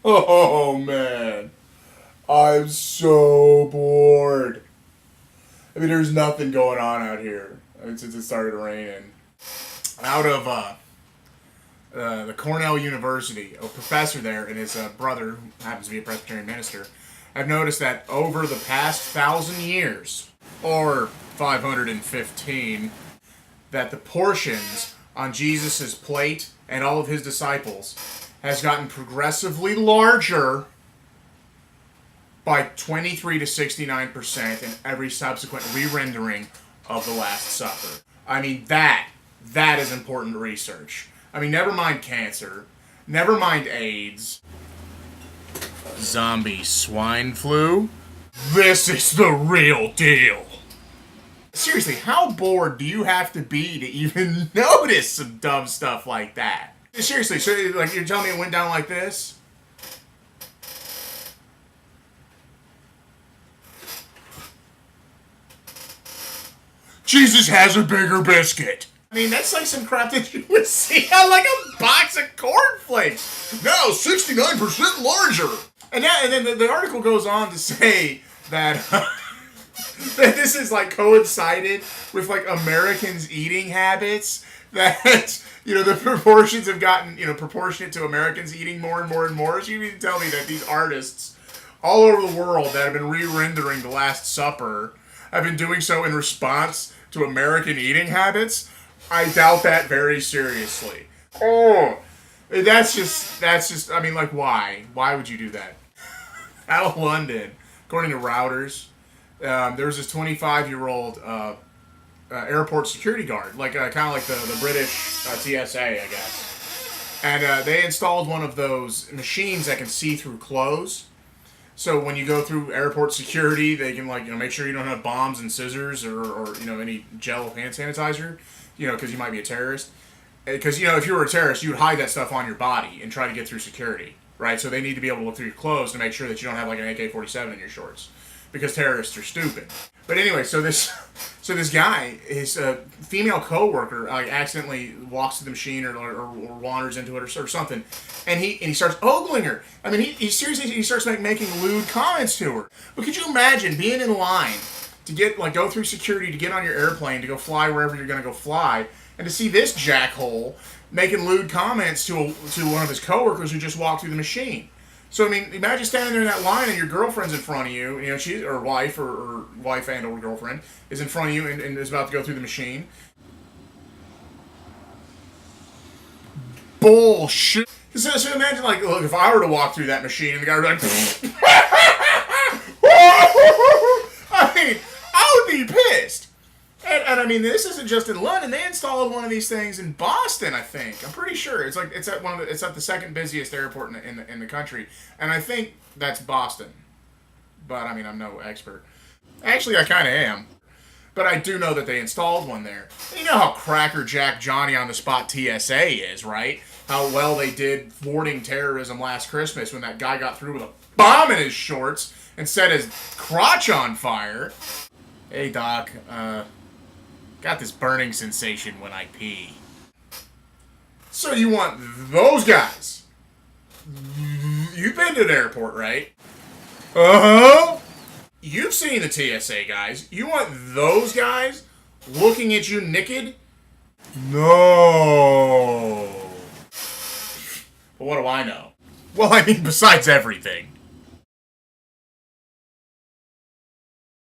Oh man, I'm so bored. I mean, there's nothing going on out here. I mean, since it started raining. Out of the Cornell University, a professor there and his brother, who happens to be a Presbyterian minister, have noticed that over the past 1,000 years, or 515, that the portions on Jesus' plate and all of his disciples has gotten progressively larger by 23 to 69% in every subsequent re-rendering of the Last Supper. I mean, that is important research. I mean, never mind cancer, never mind AIDS, zombie swine flu. This is the real deal. Seriously, how bored do you have to be to even notice some dumb stuff like that? Seriously, so like you're telling me it went down like this? Jesus has a bigger biscuit. I mean, that's like some crap that you would see on like a box of cornflakes. Now 69% larger. And then the article goes on to say that that this is like coincided with like Americans' eating habits. That, you know, the proportions have gotten, you know, proportionate to Americans eating more and more and more. So you mean to tell me that these artists all over the world that have been re-rendering the Last Supper have been doing so in response to American eating habits? I doubt that very seriously. Oh, that's just, I mean, like, why? Why would you do that? Out of London, according to Reuters, there was this 25-year-old airport security guard, like kind of like the British TSA, I guess. And they installed one of those machines that can see through clothes. So when you go through airport security, they can, like, you know, make sure you don't have bombs and scissors or you know, any gel hand sanitizer, you know, because you might be a terrorist. Because, you know, if you were a terrorist, you would hide that stuff on your body and try to get through security, right? So they need to be able to look through your clothes to make sure that you don't have like an AK-47 in your shorts, because terrorists are stupid. But anyway, so this guy, his female coworker, like, accidentally walks to the machine or wanders into it or something, and he starts ogling her. I mean, he seriously, he starts making lewd comments to her. But could you imagine being in line to get, like, go through security to get on your airplane to go fly wherever you're going to go fly, and to see this jackhole making lewd comments to one of his coworkers who just walked through the machine? So, I mean, imagine standing there in that line and your girlfriend's in front of you, you know, she, or wife, or wife and or girlfriend is in front of you and is about to go through the machine. Bullshit. So imagine, like, look, if I were to walk through that machine and the guy was like, I mean, I would be pissed. And I mean, this isn't just in London. They installed one of these things in Boston, I think. I'm pretty sure it's at the second busiest airport in the country, and I think that's Boston. But I mean, I'm no expert. Actually, I kind of am. But I do know that they installed one there. And you know how crackerjack Johnny on the spot TSA is, right? How well they did thwarting terrorism last Christmas when that guy got through with a bomb in his shorts and set his crotch on fire. Hey, Doc. Got this burning sensation when I pee. So you want those guys? You've been to an airport, right? Uh-huh. You've seen the TSA guys. You want those guys looking at you naked? No. But what do I know? Well, I mean, besides everything.